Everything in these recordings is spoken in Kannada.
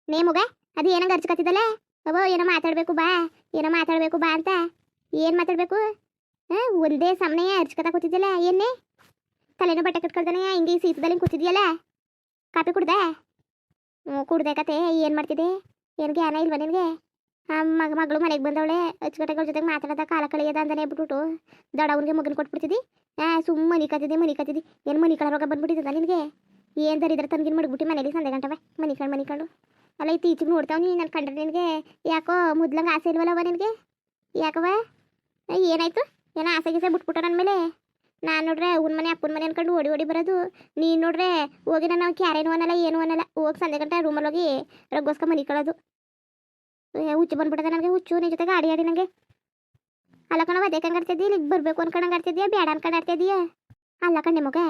ನೇಮುಗ ಅದು ಏನಂಗ ಅರ್ಚಕತ್ತಿದ್ದಲ್ಲ ಅವೋ ಏನೋ ಮಾತಾಡ್ಬೇಕು ಬಾ ಏನೋ ಮಾತಾಡ್ಬೇಕು ಬಾ ಅಂತ ಏನ್ ಮಾತಾಡ್ಬೇಕು ಒಂದೇ ಸಮನೆ ಅರ್ಚಕತ ಕೂತಿದ್ಯಲ್ಲ ಏನೇ ತಲೆನೋ ಬಟ್ಟೆ ಕಟ್ಕೊಳ್ತಾನೆ ಹಿಂಗೆ ಸೀತದಲ್ಲಿ ಕೂತಿದ್ಯಲ್ಲ ಕಾಪಿ ಕುಡ್ದೆ ಕುಡ್ದೆ ಕತೆ ಏನ್ ಮಾಡ್ತಿದ್ದೆ ಏನ್ ಜ್ಞಾನ ಇಲ್ವಾ ನಿನಗೆ ಆ ಮಗಳು ಮನೆಗೆ ಬಂದವಳೆ ಅಚ್ಚುಕಟ್ಟೆಗಳ ಜೊತೆಗೆ ಮಾತಾಡೋದ ಕಾಲ ಕಳೆಯದ ಅಂತಾನೆ ಬಿಟ್ಬಿಟ್ಟು ದೊಡ್ಡವನಿಗೆ ಮಗನ ಕೊಟ್ಬಿಡ್ತಿದ್ದಿ ಸುಮ್ಮ ಮನಿ ಕತ್ತಿದ್ದಿ ಏನು ಮನಿ ಕಳ ರೋಗ ಬಂದ್ಬಿಟ್ಟಿದ್ದ ನಿನಗೆ ಏನು ದರಿದ್ರ ತನ್ಗಿನ ಮಡಗ್ಬಿಟ್ಟು ಮನೇಲಿ ಸಂದೆ ಗಂಟವೆ ಮನಿಕಂಡು ಅಲ್ಲ ಇತ್ತೀಚಿಗೆ ನೋಡ್ತಾವ್ನಿ ನಾನು ಕಂಡ್ರೆ ನಿನಗೆ ಯಾಕೋ ಮೊದ್ಲಂಗೆ ಆಸೆ ಇಲ್ವಲ್ಲವ ನಿನಗೆ ಯಾಕವ ಏನಾಯ್ತು ಏನೋ ಆಸೆ ಗೀಸೆ ಬಿಟ್ಬಿಟ್ಟು ನನ್ನ ಮೇಲೆ ನಾನು ನೋಡ್ರೆ ಅವ್ನ ಮನೆ ಅಪ್ಪನ ಮನೆ ಅನ್ಕೊಂಡು ಓಡಿ ಬರೋದು ನೀನು ನೋಡ್ರೆ ಹೋಗಿ ನಾನು ಕ್ಯಾರೇನು ಅನ್ನಲ್ಲ ಏನು ಅನ್ನಲ್ಲ ಹೋಗಿ ಸಂದೆ ಗಂಟೆ ರೂಮಲ್ಲಿ ಹೋಗಿ ರಗ್ಗೋಸ್ಕ ಮನಿ ಕಳೋದು ಹುಚ್ಚು ಬಂದ್ಬಿಟ್ಟದೆ ನನಗೆ ಹುಚ್ಚು ನಿನ್ನ ಜೊತೆಗೆ ಆಡಿ ನನಗೆ ಅಲ್ಲ ಕಣವ ಅದೇ ಕಂಗಾಡ್ತಿದ್ದಿ ಇಲ್ಲಿಗೆ ಬರಬೇಕು ಅನ್ಕೊಂಡು ಆಡ್ತಿದ್ಯಾ ಬೇಡ ಅನ್ಕೊಂಡು ಆಡ್ತಿದ್ಯಾ ಅಲ್ಲ ಕಣ್ಣೆ ಮಗ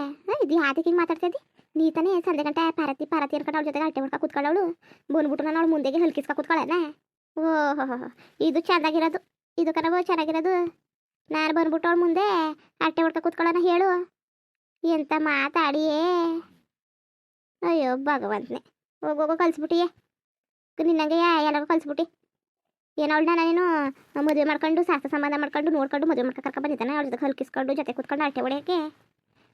ಇದು ಯಾತಿಗೆ ಹಿಂಗೆ ಮಾತಾಡ್ತಿದ್ದಿ ನೀ ತಾನೇ ಸಂದೆ ಗಂಟೆ ಪಾರತಿ ಅನ್ಕೊಂಡು ಅವಳ ಜೊತೆಗೆ ಅಲ್ಟೆ ಹೊಡ್ಕ ಕೂತ್ಕೊಳ್ಳೋಳು ಬಂದ್ಬಿಟ್ಟು ನಾನು ಅವಳು ಮುಂದೆಗೆ ಹಲ್ಕಿಸ್ಕ ಕೂತ್ಕೊಳ್ಳೋಣ ಓಹೋ ಇದು ಚೆನ್ನಾಗಿರೋದು ಇದು ಕಣವ ಚೆನ್ನಾಗಿರೋದು ನಾನು ಬಂದ್ಬಿಟ್ಟು ಅವಳು ಮುಂದೆ ಅಟ್ಟೆ ಹೊಡ್ಕ ಕೂತ್ಕೊಳ್ಳೋಣ ಹೇಳು ಎಂತ ಮಾತಾಡಿಯೇ ಅಯ್ಯೋ ಭಗವಂತನೇ ಹೋಗೋಗೋ ಕಲಿಸ್ಬಿಟ್ಟಿಯೇ ನಿನ್ನಂಗೆ ಎಲ್ಲರೂ ಕಲಿಸ್ಬಿಟ್ಟು ಏನೋ ಅವಳನ್ನ ನೀನು ಮದುವೆ ಮಾಡ್ಕೊಂಡು ಶಾಸ್ತ್ರ ಸಂಬಂಧ ಮಾಡ್ಕೊಂಡು ನೋಡ್ಕೊಂಡು ಮದುವೆ ಮಾಡ್ಕೊಂಡು ಕರ್ಕೊಂಡು ಬಂದಿದ್ದಾನೆ ಅವಳ ಜೊತೆ ಹಲ್ಕಿಸ್ಕೊಂಡು ಜೊತೆ ಕೂತ್ಕೊಂಡು ಅಟ್ಟೆ ಹೊಡೆಯೋಕ್ಕೆ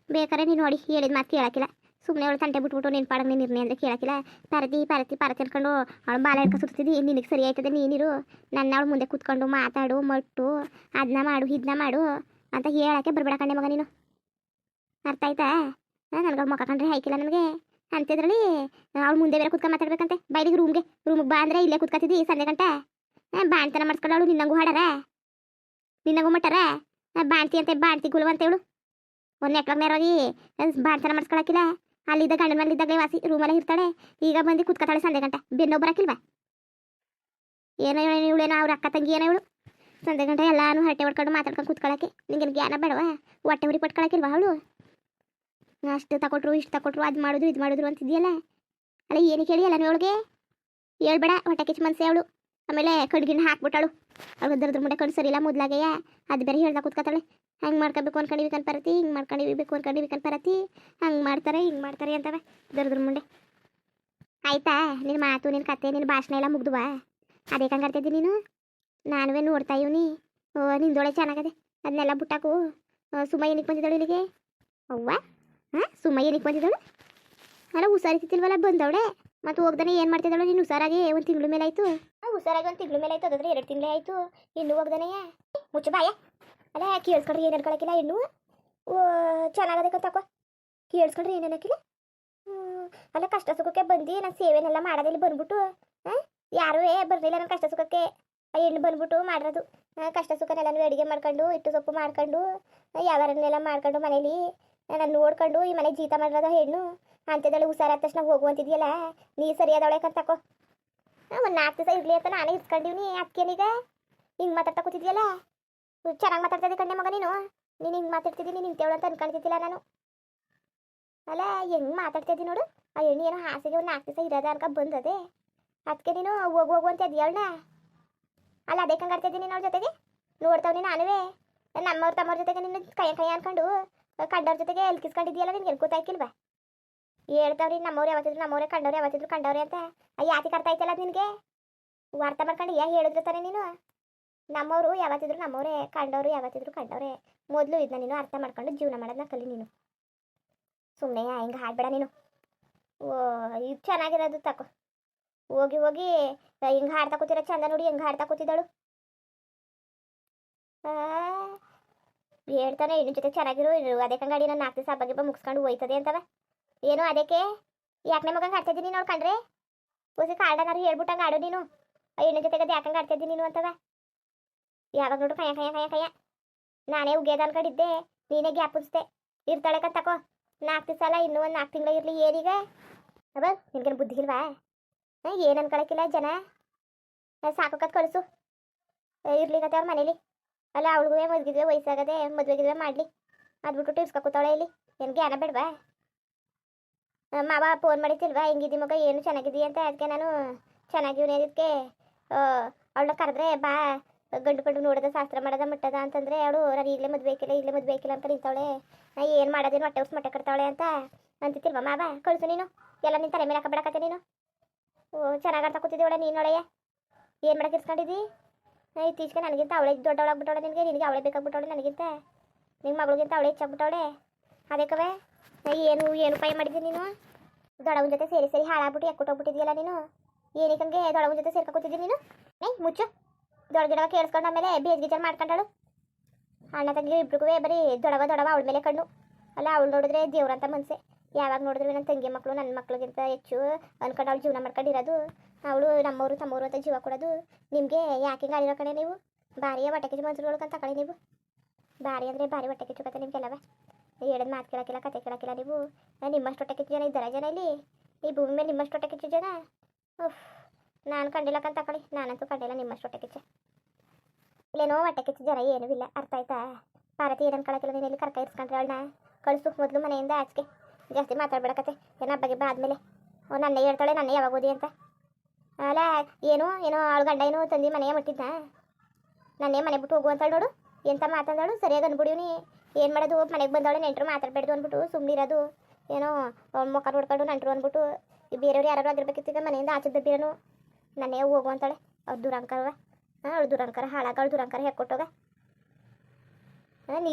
ಬೇಕಾರೆ ನೀನು ನೋಡಿ ಹೇಳಿದ ಮಾತು ಕೇಳಾಕಿಲ್ಲ ಸುಮ್ಮನೆ ಅವಳು ತಂಟೆ ಬಿಟ್ಬಿಟ್ಟು ನೀನು ಪಾಡಂಗೆ ನೀನು ನಿರ್ಣಯ ಅಂದರೆ ಕೇಳಾಕಿಲ್ಲ ಪಾರತಿ ಅನ್ಕೊಂಡು ಅವಳು ಬಾಲ ಹಿಡ್ಕ ಸುತ್ತಿದ್ದಿ ನಿನಗೆ ಸರಿ ಆಯ್ತದೆ ನೀನಿರು ನನ್ನ ಅವಳು ಮುಂದೆ ಕೂತ್ಕೊಂಡು ಮಾತಾಡು ಮಟ್ಟು ಅದನ್ನ ಮಾಡು ಇದನ್ನ ಮಾಡು ಅಂತ ಹೇಳಕ್ಕೆ ಬರಬೇಡ ಕಣ್ಣೆ ಮಗ ನೀನು ಅರ್ಥ ಆಯ್ತಾ ನನಗೆ ಮುಖ ಕಂಡ್ರೆ ಹಾಯ್ಕಿಲ್ಲ ನನಗೆ ಅಂತಿದ್ರಲ್ಲಿ ಅವಳು ಮುಂದೆ ಬೇರೆ ಕೂತ್ಕೊಂಡು ಮಾತಾಡ್ಬೇಕಂತೆ ಬೈಲಿಗೆ ರೂಮ್ಗೆ ಬಾ ಅಂದರೆ ಇಲ್ಲೇ ಕೂತ್ಕೊತಿದ್ದಿ ಸಂಜೆ ಗಂಟೆ ಬಾಣ್ತನ ಮಾಡಿಸ್ಕೊಂಡು ಅವಳು ನಿನ್ನಂಗೂ ಹಾಡಾರ ನಿನ್ನಂಗೂ ಮಟ್ಟಾರ ಬಾಣ್ತಿ ಗುಲ್ವಂತ ಇವಳು ಒಂದು ನೆಟ್ವರ್ಕ್ನೇರೋಗಿ ಬಾಣ್ತನ ಮಾಡಿಸ್ಕೊಳಕಿಲ್ಲ ಅಲ್ಲಿದ್ದ ಗಂಡನ ಮನೇಲಿದ್ದಾಗ ವಾಸಿ ರೂಮಲ್ಲೇ ಇರ್ತಾಳೆ ಈಗ ಬಂದು ಕೂತ್ಕೊತಾಳೆ ಸಂಜೆ ಗಂಟೆ ಬೆನ್ನೋ ಬರಕಿಲ್ವಾ ಏನೋ ಇವಳೇನೋ ಅವ್ರ ಅಕ್ಕ ತಂಗಿ ಏನೋ ಇವಳು ಸಂಜೆ ಗಂಟೆ ಎಲ್ಲಾನು ಹರಟೆ ಹೊಡ್ಕೊಂಡು ಮಾತಾಡ್ಕೊಂಡು ಕೂತ್ಕೊಳ್ಳೋಕೆ ನಿಂಗೆ ಜ್ಞಾನ ಬೇಡವಾ ಹೊಟ್ಟೆ ಉರಿ ಪಟ್ಕೊಳಕಿಲ್ವಾ ಅವಳು ಅಷ್ಟು ತಗೊಟ್ರು ಇಷ್ಟು ತಗೊಟ್ರು ಅದು ಮಾಡಿದ್ರು ಇದು ಮಾಡಿದ್ರು ಅಂತಿದ್ಯಲ್ಲ ಅಲ್ಲ ಏನಕ್ಕೆ ಹೇಳಿ ಎಲ್ಲ ಅವಳಿಗೆ ಹೇಳ್ಬೇಡ ಹೊಟ್ಟೆ ಕಿಚ್ಚು ಮನ್ಸೆ ಅವಳು ಆಮೇಲೆ ಕಡ್ಗಿನ ಹಾಕ್ಬಿಟ್ಟಾಳು ಅವ್ಳು ದರ್ದ್ರ ಮುಂಡೆ ಕಣ್ಣು ಸರಿಯಿಲ್ಲ ಮೊದ್ಲಾಗೆಯ ಅದು ಬೇರೆ ಹೇಳ್ದ ಕೂತ್ಕೊತಾಳೆ ಹಂಗೆ ಮಾಡ್ಕೋಬೇಕು ಅನ್ಕೊಂಡಿವಿ ಕನ್ಪರತಿ ಹಿಂಗೆ ಮಾಡ್ಕೊಂಡಿವಿ ಕನ್ಪರತಿ ಹಂಗೆ ಮಾಡ್ತಾರೆ ಹಿಂಗೆ ಮಾಡ್ತಾರೆ ಅಂತವೆ ದರ್ದ್ರ ಮುಂಡೆ ಆಯ್ತಾ ನಿನ್ನ ಮಾತು ನಿನ್ನ ಕತೆ ನಿನ್ನ ಭಾಷಣ ಎಲ್ಲ ಮುಗ್ದುವಾ ಅದೇ ಕಂಗಾಡ್ತಿದ್ದಿ ನೀನು ನಾನುವೇ ನೋಡ್ತಾ ಇವನಿ ನಿಂದೊಳೆ ಚೆನ್ನಾಗದೆ ಅದನ್ನೆಲ್ಲ ಬಿಟ್ಟಾಕು ಸುಮ್ಮ ಏನಕ್ಕೆ ಬಂದಿದ್ದಾಳು ಇಲ್ಲಿಗೆ ಅವ್ವ ಸುಮ್ಮ ಏನಕ್ಕೆ ಬಂದಿದ್ದಾಳು ಅಲ್ಲ ಹುಷಾರಿತಿಲ್ವಲ್ಲ ಬಂದವಳೆ ಮತ್ತು ಹೋಗ್ದಾನೆ ಏನು ಮಾಡ್ತಿದ್ದಾಳು ನೀನು ಹುಷಾರಾಗಿ ಒಂದು ತಿಂಗಳ ಮೇಲೆ ಆಯಿತು ಹುಷಾರಾಗಿ ಒಂದು ತಿಂಗಳ ಮೇಲೆ ಆಯಿತು ಅದಾದ್ರೆ 2 ತಿಂಗಳೇ ಆಯಿತು ಇನ್ನೂ ಹೋಗ್ದಾನೆಯ ಮುಚ್ಚು ಬಾಯ ಅಲ್ಲ ಕೇಳಿಸ್ಕೊಂಡ್ರೆ ಏನು ಅನ್ಕೊಳಕಿಲ್ಲ ಇನ್ನೂ ಚೆನ್ನಾಗದೆ ತಕೋ ಕೇಳಿಸ್ಕೊಂಡ್ರೆ ಏನು ಅನ್ನೋಕ್ಕಿಲ್ಲ ಅಲ್ಲ ಕಷ್ಟ ಸುಖಕ್ಕೆ ಬಂದು ನಾನು ಸೇವೆನೆಲ್ಲ ಮಾಡೋದಿಲ್ಲ ಬಂದ್ಬಿಟ್ಟು ಯಾರೂ ಬರಲಿಲ್ಲ ನನ್ನ ಕಷ್ಟ ಸುಖಕ್ಕೆ ಆ ಹೆಣ್ಣು ಬಂದ್ಬಿಟ್ಟು ಮಾಡಿರೋದು ಕಷ್ಟ ಸುಖನೆಲ್ಲ ಅಡುಗೆ ಮಾಡ್ಕೊಂಡು ಹಿಟ್ಟು ಸೊಪ್ಪು ಮಾಡ್ಕೊಂಡು ಯಾವಾರನ್ನೆಲ್ಲ ಮಾಡ್ಕೊಂಡು ಮನೇಲಿ ನಾನು ನೋಡ್ಕೊಂಡು ಈ ಮನೆ ಜೀತ ಮಾಡಿರೋದು ಹೆಣ್ಣು ಅಂಥದ್ದಳು ಹುಷಾರಾದ ತಕ್ಷಣ ಹೋಗುವಂತಿದ್ಯಲ್ಲ ನೀ ಸರಿಯಾದವಳೆ ತಕೋ ಒಂದು 4 ದಿವಸ ಇರಲಿ ಅಂತ ನಾನೇ ಇಸ್ಕೊಂಡಿವ್ನಿ ಅದಕ್ಕೇನೀಗ ಹಿಂಗೆ ಮಾತಾಡ್ತಾ ಕೂತಿದ್ಯಲ್ಲ ಚೆನ್ನಾಗಿ ಮಾತಾಡ್ತಿದ್ದೆ ಕಣ್ಣೆ ಮಗ ನೀನು ಹಿಂಗೆ ಮಾತಾಡ್ತಿದ್ದೀನಿ ನೀನು ನಿಂತೇವಳು ಅಂತ ಅನ್ಕೊಂಡಿದ್ದಿಲ್ಲ ನಾನು ಅಲ್ಲ ಹೆಂಗೆ ಮಾತಾಡ್ತಿದ್ದಿ ನೋಡು ಆ ಹೆಣ್ಣು ಏನೋ ಹಾಸಿಗೆ ಒಂದು 4 ದಿವಸ ಇರೋದ ಅನ್ಕ ಬಂದದೆ ಅದಕ್ಕೆ ನೀನು ಹೋಗು ಅಂತ ಅದ್ಯಾವಳ ಅಲ್ಲ ಅದೇ ಕಂಗಾಡ್ತಿದ್ದೀನಿ ಅವಳ ಜೊತೆಗೆ ನೋಡ್ತಾವ್ನಿ ನಾನುವೇ ನಮ್ಮವ್ರ ತಮ್ಮವ್ರ ಜೊತೆಗೆ ನಿನ್ನ ಕೈ ಅನ್ಕೊಂಡು ಕಂಡವ್ರ ಜೊತೆಗೆ ಎಲ್ಕಿಸ್ಕೊಂಡಿದ್ಯಲ್ಲ ನಿನ್ಗೆ ಗೊತ್ತಾಯ್ಕಿಲ್ವಾ ಹೇಳ್ತಾವ್ರಿ ನಮ್ಮವ್ರು ಯಾವತ್ತಿದ್ರು ಕಂಡವ್ರೆ ಅಂತ ಯಾತಿಗೆ ಅರ್ಥ ಆಯ್ತಲ್ಲ ನಿನಗೆ ವಾರ್ತ ಮಾಡ್ಕೊಂಡು ಹೇಳಿದ್ರು ತಾನೆ ನೀನು ನಮ್ಮವರು ಯಾವತ್ತಿದ್ರು ನಮ್ಮವರೇ ಕಂಡವರು ಯಾವತ್ತಿದ್ರು ಕಂಡವ್ರೆ ಮೊದಲು ಇದನ್ನ ನೀನು ಅರ್ಥ ಮಾಡ್ಕೊಂಡು ಜೀವನ ಮಾಡೋದನ್ನ ಕಲಿ ನೀನು ಸುಮ್ಮನೆ ಹಿಂಗೆ ಹಾಡ್ಬೇಡ ನೀನು ಇದು ಚೆನ್ನಾಗಿರೋದು ತಕೋ ಹೋಗಿ ಹಿಂಗೆ ಹಾಡ್ತಾ ಕೂತಿರೋ ಚಂದ ನೋಡಿ ಹೆಂಗೆ ಹಾಡ್ತಾ ಕೂತಿದ್ದಾಳು ಹೇಳ್ತಾನೆ ಇನ್ನು ಜೊತೆ ಚೆನ್ನಾಗಿರು ಅದೇ ಕಂಗಾಡಿ ನಾನು 4 ದಿವಸ ಬಗ್ಗೆ ಮುಗಿಸ್ಕೊಂಡು ಹೋಯ್ತದೆ ಅಂತವ ಏನೋ ಅದಕ್ಕೆ ಯಾಕನೆ ಮಗಂಗೆ ಆಡ್ತಿದ್ದೀನಿ ನೀನು ನೋಡ್ಕೊಂಡ್ರೆ ಹೊಸ ಕಾಲ್ಡನಾರು ಹೇಳ್ಬಿಟ್ಟಂಗೆ ಆಡು ನೀನು ಹೆಣ್ಣು ಜೊತೆಗೆ ಅದು ಯಾಕಂಗೆ ಆಡ್ತಿದ್ದೀನಿ ನೀನು ಅಂತವ ಯಾವಾಗ ನೋಡು ಕಯ್ಯ ನಾನೇ ಉಗ್ಯದ ಅನ್ಕೊಂಡಿದ್ದೆ ನೀನೇ ಗ್ಯಾಪ್ ಉಳಿಸ್ದೆ ಇರ್ತಾಳೆ ತಕೋ 4 ದಿವಸ ಅಲ್ಲ ಇನ್ನೂ ಒಂದು 4 ತಿಂಗಳು ಇರಲಿ ಏನೀಗ ಅವ ನಿನ್ಗೇನು ಬುದ್ಧಿ ಇಲ್ವಾ ಏನು ಅನ್ಕೊಳಕಿಲ್ಲ ಜನ ಸಾಕೋಕತ್ ಕಳಿಸು ಇರ್ಲಿಕ್ಕತ್ತೆ ಅವ್ರ ಮನೇಲಿ ಅಲ್ಲ ಅವಳಿಗೂ ಮದ್ಗಿದ್ರೆ ವಯಸ್ಸಾಗದೆ ಮದುವೆಗಿದ್ರೆ ಮಾಡಲಿ ಅದು ಬಿಟ್ಬಿಟ್ಟು ಇರ್ಸ್ಕೊತಾಳೆ ಇಲ್ಲಿ ಏನು ಜ್ಞಾನ ಬೇಡವಾ ಮಾವ ಫೋನ್ ಮಾಡಿತಿಲ್ವಾ ಹೆಂಗಿದ್ದಿ ಮಗ ಏನು ಚೆನ್ನಾಗಿದ್ದೀಯ ಅಂತ ಅದಕ್ಕೆ ನಾನು ಚೆನ್ನಾಗಿವ್ನಿ ಅದಕ್ಕೆ ಅವಳನ್ನ ಕರೆದ್ರೆ ಬಾ ಗಂಡು ನೋಡೋದ ಶಾಸ್ತ್ರ ಮಾಡೋದ ಮಟ್ಟದ ಅಂತಂದರೆ ಅವಳು ನಾನು ಈಗಲೇ ಮದುವೆ ಐಕಿಲ್ಲ ಅಂತ ನಿಂತವಳೆ ಏನು ಮಾಡೋದೇನು ಹೊಟ್ಟೆ ಉಸ್ ಮಟ್ಟೆ ಕಟ್ತಾವಳೆ ಅಂತ ಅಂತಿತ್ತಿಲ್ವ ಮಾವ ಕಳಿಸು ನೀನು ಎಲ್ಲ ನಿನ್ನ ತಲೆ ಮೇಲೆ ಹಾಕಬೇಡಕತ್ತೆ ನೀನು ಓ ಚೆನ್ನಾಗಿ ಆಡ್ತಾ ಕೂತಿದ್ದೀವಳ ನೀನು ನೋಡೆಯ ಏನು ಮಾಡಕ್ಕೆ ಇಸ್ಕೊಂಡಿದ್ದಿ ಇತ್ತೀಚೆಗೆ ನನಗಿಂತ ಅವಳೇ ದೊಡ್ಡವಳಾಗ್ಬಿಟ್ಟವಳೆ ನಿನಗೆ ಅವಳೇ ಬೇಕಾಗ್ಬಿಟ್ಟವಳೆ ನನಗಿಂತ ನಿಮ್ಮ ಮಗಳಿಗಿಂತ ಅವಳೇ ಹೆಚ್ಚಾಗ್ಬಿಟ್ಟವಳೆ ಅದಕ್ಕವೇ ಏನು ಪೈ ಮಾಡಿದ್ದೀನಿ ನೀನು ದೊಡವನ ಜೊತೆ ಸೇರಿ ಸೇರಿ ಹಾಳಾಗ್ಬಿಟ್ಟು ಎಕ್ಕುಟ್ಟೋಗ್ಬಿಟ್ಟಿದ್ಯಲ್ಲ ನೀನು ಏನಕ್ಕಂಗೆ ದೊಡವನ ಜೊತೆ ಸೇರ್ಕೊತಿದ್ದೀನಿ ನೀನು ಮುಚ್ಚು ದೊಡ್ಗಿಡವ ಕೇಳಿಸ್ಕೊಂಡು ಆಮೇಲೆ ಬೇಜ್ ಮಾಡ್ಕೊಂಡಳು ಅಣ್ಣ ತಂಗಿ ಇಬ್ರಿಗೂ ಬರೀ ದೊಡವ ಅವಳ ಮೇಲೆ ಕಣ್ಣು ಅಲ್ಲ ಅವಳು ನೋಡಿದ್ರೆ ದೇವ್ರಂತ ಮನ್ಸೆ ಯಾವಾಗ ನೋಡಿದ್ರೆ ನನ್ನ ತಂಗಿ ಮಕ್ಕಳು ನನ್ನ ಮಕ್ಳಿಗಿಂತ ಹೆಚ್ಚು ಅನ್ಕೊಂಡು ಅವಳು ಜೀವನ ಮಾಡ್ಕೊಂಡಿರೋದು ಅವಳು ನಮ್ಮವರು ತಮ್ಮವರು ಅಂತ ಜೀವ ಕೊಡೋದು ನಿಮಗೆ ಯಾಕೆ ಗಾಡಿರೋ ಕಡೆ ನೀವು ಭಾರಿಯ ಹೊಟ್ಟೆ ಕಿಚ್ಚು ಮನ್ಸುಗಳ್ಕಂತ ಕಡೆ ನೀವು ಭಾರಿ ಅಂದರೆ ಭಾರಿ ಹೊಟ್ಟೆ ಕಿಚ್ಚು ಕತೆ ನಿಮ್ಗೆಲ್ಲವ ಹೇಳೋದು ಮಾತು ಕೇಳೋಕ್ಕಿಲ್ಲ ಕತೆ ಕೇಳೋಕ್ಕಿಲ್ಲ ನೀವು ನಿಮ್ಮಷ್ಟು ಹೊಟ್ಟೆ ಕಿಚ್ಚು ಜನ ಇದ್ದಾರೆ ಜನ ಇಲ್ಲಿ ಈ ಭೂಮಿ ಮೇಲೆ ನಿಮ್ಮಷ್ಟು ಹೊಟ್ಟೆ ಕಿಚ್ಚು ಜನ ಉಫ್ ನಾನು ಕಂಡಿಲ್ಲಕ್ಕಂತ ಕಳಿ ನಾನಂತೂ ಕಂಡಿಲ್ಲ ನಿಮ್ಮಷ್ಟು ಹೊಟ್ಟೆ ಕಿಚ್ಚು ಇಲ್ಲೇನೋ ಹೊಟ್ಟೆ ಕಿಚ್ಚು ಜನ ಏನೂ ಇಲ್ಲ ಅರ್ಥ ಆಯ್ತಾ ಭಾರತಿ ಏನು ಅನ್ಕೊಳಕ್ಕಿಲ್ಲ ನೀನು ಇಲ್ಲಿ ಕರ್ಕ ಇರ್ಸ್ಕೊಂಡ್ರೆ ಅವಳನ್ನ ಕಳಿಸು ಮೊದಲು ಮನೆಯಿಂದ ಆಚೆಗೆ ಜಾಸ್ತಿ ಮಾತಾಡ್ಬೇಡಕತ್ತೆ ಏನೋ ಬಗ್ಗೆ ಆದಮೇಲೆ ನನ್ನೇ ಹೇಳ್ತಾಳೆ ನನ್ನೇ ಯಾವಾಗ ಓದಿ ಅಂತ ಅಲ್ಲ ಏನೋ ಅವಳು ಗಂಡ ಏನೋ ತಂದು ಮನೆಯ ಮುಟ್ಟಿದ್ನ ನನ್ನೇ ಮನೆ ಬಿಟ್ಟು ಹೋಗು ಅಂತಾಳು ನೋಡು ಎಂತ ಮಾತಾಡೋಳು ಸರಿಯಾಗಿ ಅನ್ಬಿಡಿವ್ನಿ ಏನು ಮಾಡೋದು ಮನೆಗೆ ಬಂದವಳೆ ನೆಂಟರು ಮಾತಾಡ್ಬೇಡ್ದು ಅಂದ್ಬಿಟ್ಟು ಸುಮ್ಮನಿರೋದು ಏನೋ ಮುಖ ನೋಡ್ಕೊಂಡು ನೆಂಟರು ಅಂದ್ಬಿಟ್ಟು ಬೇರೆಯವ್ರು ಯಾರು ಆಗಿರ್ಬೇಕಿತ್ತು ಈಗ ಮನೆಯಿಂದ ಆಚೆ ದಬ್ಬಿರೋನು ನನ್ನೇ ಹೋಗು ಅಂತಾಳೆ ಅವ್ರು ದುರಂಕರವ ಅವಳು ದುರಂಕರ ಹಾಳಾಗ ಅವಳು ದುರಂಕರ ಹೆಕ್ಕೊಟ್ಟೋಗ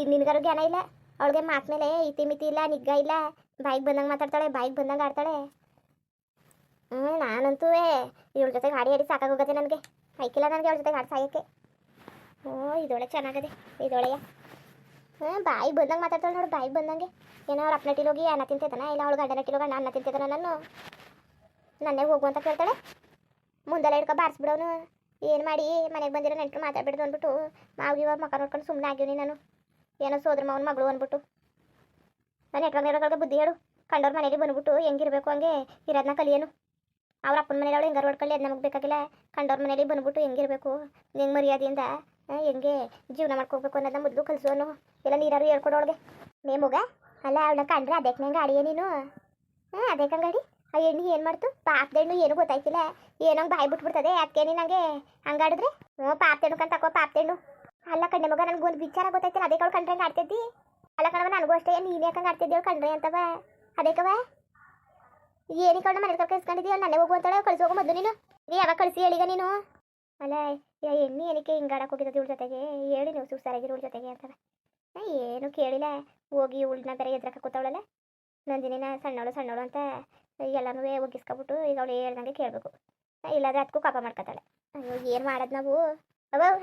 ನಿನ್ಗಾರು ಜ್ಞಾನ ಇಲ್ಲ ಅವಳಿಗೆ ಮಾತು ಮೇಲೆ ಇತಿ ಮಿತಿ ಇಲ್ಲ ನಿಗ್ಗ ಇಲ್ಲ ಬಾಯಿಗೆ ಬಂದಂಗೆ ಮಾತಾಡ್ತಾಳೆ ಬಾಯಿಗೆ ಬಂದಂಗೆ ಆಡ್ತಾಳೆ ನಾನಂತೂ ಇವಳ ಜೊತೆಗೆ ಹಾಡಿ ಹಾಡಿ ಸಾಕಾಗೋಗತ್ತೆ ನನಗೆ ಐಕಿಲ್ಲ ನನಗೆ ಅವಳ ಜೊತೆಗೆ ಹಾಡು ಸಾಯಕ್ಕೆ ಇದೊಳೆ ಚೆನ್ನಾಗದೆ ಇದೊಳೆಯ ಬಾಯಿಗೆ ಬಂದಂಗೆ ಮಾತಾಡ್ತಾಳೆ ನೋಡು ಬಾಯಿಗೆ ಬಂದಂಗೆ ಏನೋ ಅವ್ರ ಅಪ್ಪನಟ್ಟಿಲ್ ಹೋಗಿ ಅನ್ನ ತಿಂತಿದ್ದಾನ ಇಲ್ಲ ಅವಳು ಗಂಡನಟ್ಟಿಲ್ ಹೋಗಿ ಅನ್ನ ತಿಂತಿದ್ದಾನ ನನ್ನೇ ಹೋಗು ಅಂತ ಕೇಳ್ತಾಳೆ ಮುಂದೆಲ್ಲ ಹಿಡ್ಕೊ ಬಾರಿಸ್ಬಿಡೋನು ಏನು ಮಾಡಿ ಮನೆಗೆ ಬಂದಿರೋ ನೆಂಟರು ಮಾತಾಡ್ಬಿಡ್ದು ಅಂದ್ಬಿಟ್ಟು ಮಾವಿಗೆ ಅವ್ರ ಮಕ್ಕ ನೋಡ್ಕೊಂಡು ಸುಮ್ಮನೆ ಆಗಿವ್ನಿ ನಾನು ಏನೋ ಸೋದ್ರ ಮಾವನ ಮಗಳು ಅಂದ್ಬಿಟ್ಟು ನೆಟ್ವಂಗಿರೋಗಳಿಗೆ ಬುದ್ಧಿ ಹೇಳು ಕಂಡವ್ರ ಮನೆಗೆ ಬಂದ್ಬಿಟ್ಟು ಹೆಂಗಿರ್ಬೇಕು ಹಂಗೆ ಇರೋದನ್ನ ಕಲಿಯೇನು ಅವ್ರ ಅಪ್ಪನ ಮನೇಲಿ ಅವಳು ಹೆಂಗಾರು ಹೊಡ್ಕೊಳ್ಳಿ ಅದು ನಮಗೆ ಬೇಕಾಗಿಲ್ಲ ಕಂಡವ್ರ ಮನೇಲಿ ಬಂದ್ಬಿಟ್ಟು ಹೆಂಗಿರ್ಬೇಕು ಹೆಂಗೆ ಮರ್ಯಾದೆಯಿಂದ ಹೆಂಗೆ ಜೀವನ ಮಾಡ್ಕೋಬೇಕು ಅನ್ನೋದನ್ನ ಮೊದಲು ಕಲಿಸೋನು ಇಲ್ಲ ನೀರಾರು ಹೇಳ್ಕೊಡೋಳಿಗೆ ನೇಮುಗ ಅಲ್ಲ ಅವಳನ್ನ ಕಂಡ್ರೆ ಅದಕ್ಕೆ ನಂಗೆ ಅಡಿಯೇ ನೀನು ಅದಕ್ಕೆ ಗಾಡಿ ಆ ಹೆಣ್ಣು ಏನು ಮಾಡ್ತು ಪಾಪದೆಣ್ಣು ಏನೂ ಗೊತ್ತಾಯ್ತಿಲ್ಲ ಏನಂಗೆ ಬಾಯಿ ಬಿಟ್ಬಿಡ್ತದೆ ಅದಕ್ಕೆ ನನಗೆ ಹಂಗಾಡಿದ್ರೆ ಪಾಪದೆಣ್ಣು ಕಂತ ತಕೋ ಪಾಪದೆಣ್ಣು ಅಲ್ಲ ಕಣ್ಣೆ ಮಗ ನನಗೆ ಒಂದು ವಿಚಾರ ಗೊತ್ತಾಯ್ತಿಲ್ಲ ಅದಕ್ಕೆ ಅವಳು ಕಂಡ್ರೆ ಹಂಗೆ ಆಡ್ತಿದ್ದಿ ಅಲ್ಲ ಕಣವ ನನಗೂ ಅಷ್ಟೇ ನೀನು ಯಾಕಂಗೆ ಆಡ್ತಿದ್ದಿ ಅವಳು ಕಂಡ್ರೆ ಅಂತವ ಅದಕ್ಕವ ಏನಕ್ಕೆ ಅವಳ ಮನೆ ಕರ್ಕ ಇಸ್ಕೊಂಡಿದ್ದೀವಿ ಅವಳು ನನ್ನೇ ಹೋಗು ಅಂತಾಳೆ ಕಳಿಸಿ ಹೋಗು ಮೊದಲು ನೀನು ಯಾವಾಗ ಕಳಿಸಿ ಹೇಳಿಗ ನೀನು ಅಲ್ಲ ಎಣ್ಣೆ ಏನಕ್ಕೆ ಹಿಂಗೆ ಆಡಕ್ಕೆ ಹೋಗಿದ್ದದು ಇವಳ ಜೊತೆಗೆ ಹೇಳಿ ನೀವು ಸುಸ್ತಾರಾಗಿರೋ ಇವಳ ಜೊತೆಗೆ ಅಂತವ ಏನು ಕೇಳಿಲ್ಲ ಹೋಗಿ ಇವಳನ್ನ ಬೇರೆ ಎದ್ರಕ್ಕೆ ಕೂತವಳಲ್ಲ ನಂದಿನಿನ ಸಣ್ಣವಳು ಅಂತ ಎಲ್ಲನೂ ಒಗ್ಗಿಸ್ಕೊಬಿಟ್ಟು ಈಗ ಅವಳು ಹೇಳ್ದಂಗೆ ಕೇಳಬೇಕು ಇಲ್ಲಾಂದ್ರೆ ಅದಕ್ಕೂ ಕಾಪ ಮಾಡ್ಕೊತಾಳೆ ಅಯ್ಯೋ ಏನು ಮಾಡೋದು ನಾವು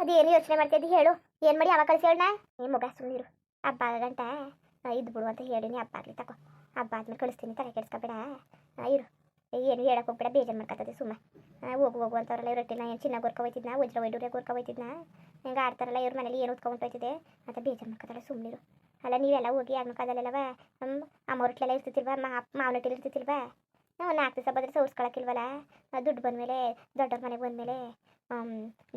ಅದೇನು ಯೋಚನೆ ಮಾಡ್ತಿದ್ದಿ ಹೇಳು ಏನು ಮಾಡಿ ಯಾವಾಗ ಕಳಿಸಿ ಹೇಳಣ್ಣ ನೀ ಮಗ ಸುಮ್ಮನಿರು ಹಬ್ಬ ಗಂಟ ಇದ್ದು ಬಿಡು ಅಂತ ಹೇಳಿನಿ ಹಬ್ಬ ಆಗಲಿ ತಗೋ ಹಬ್ಬ ಆದ್ಮೇಲೆ ಕಳಿಸ್ತೀನಿ ತಲೆ ಕೆಡಿಸ್ಕೊಬೇಡ ಇರು ಏನು ಹೇಳಕ್ಕೆ ಹೋಗ್ಬೇಡ ಬೇಜಾರು ಮಾಡ್ಕೊತದೆ ಸುಮ್ಮ ಹೋಗು ಅಂತವ್ರಲ್ಲ ಇವ್ರಟ್ಟಿನ ಏನು ಚಿನ್ನ ಗೋರ್ಕ ಹೋಯ್ತಿದ್ನ ವಜ್ರ ವೈಡೂರೆ ಗೋರ್ಕ ಹೋಯ್ತಿದ್ನ ಹೆಂಗೆ ಆಡ್ತಾರಲ್ಲ ಇವ್ರ ಮನೇಲಿ ಏನು ಉತ್ಕೊಂಡು ಹೋಯ್ತಿದೆ ಅಂತ ಬೇಜಾರು ಮಾಡ್ಕೊತಾಳೆ ಸುಮ್ಮನಿರು ಅಲ್ಲ ನೀವೆಲ್ಲ ಹೋಗಿ ಆಗ್ಬೇಕಾದಲ್ಲವ ಅಮ್ಮವ್ರಟ್ಲೆಲ್ಲ ಇರ್ತಿಲ್ವಾ ಮಾವನಟ್ಟಿಲಿ ಇರ್ತಿಲ್ವಾ ನಾವು 4 ದಿವಸ ಬಂದರೆ ಸೋರ್ಸ್ಕೊಳಕ್ಕಿಲ್ವಲ್ಲ ದುಡ್ಡು ಬಂದಮೇಲೆ ದೊಡ್ಡವ್ರ ಮನೆಗೆ ಬಂದಮೇಲೆ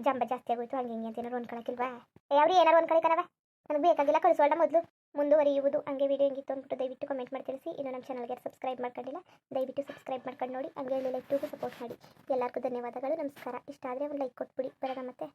ಜಂಬ ಜಾಸ್ತಿ ಆಗೋಯ್ತು ಹಂಗೆ ಹಿಂಗೆ ಅಂತ ಏನಾರು ಹೊಂದ್ಕೊಳಕ್ಕಿಲ್ವಾ ಯಾವ್ದು ಏನಾರು ಹೊಂದ್ಕೊಳಕನವ ನನಗೆ ಬೇಕಾಗಿಲ್ಲ ಕಳಿಸೋಣ ಮೊದಲು ಮುಂದುವರಿಯುವುದು ಹಂಗೆ ವಿಡಿಯೋ ಹೆಂಗಿತ್ತು ಅಂದ್ಬಿಟ್ಟು ದಯವಿಟ್ಟು ಕಮೆಂಟ್ ಮಾಡಿ ತಿಳಿಸಿ ಇನ್ನು ನಮ್ಮ ಚಾನಲ್ಗೆ ಸಬ್ಸ್ಕ್ರೈಬ್ ಮಾಡ್ಕೊಂಡಿಲ್ಲ ದಯವಿಟ್ಟು ಸಬ್ಸ್ಕ್ರೈಬ್ ಮಾಡ್ಕೊಂಡು ನೋಡಿ ಹಂಗೆ ಲೈಕ್ ಸಪೋರ್ಟ್ ಮಾಡಿ ಎಲ್ಲರಿಗೂ ಧನ್ಯವಾದಗಳು ನಮಸ್ಕಾರ ಇಷ್ಟ ಆದರೆ ಒಂದು ಲೈಕ್ ಕೊಟ್ಬಿಡಿ ಬರೋಣ ಮತ್ತೆ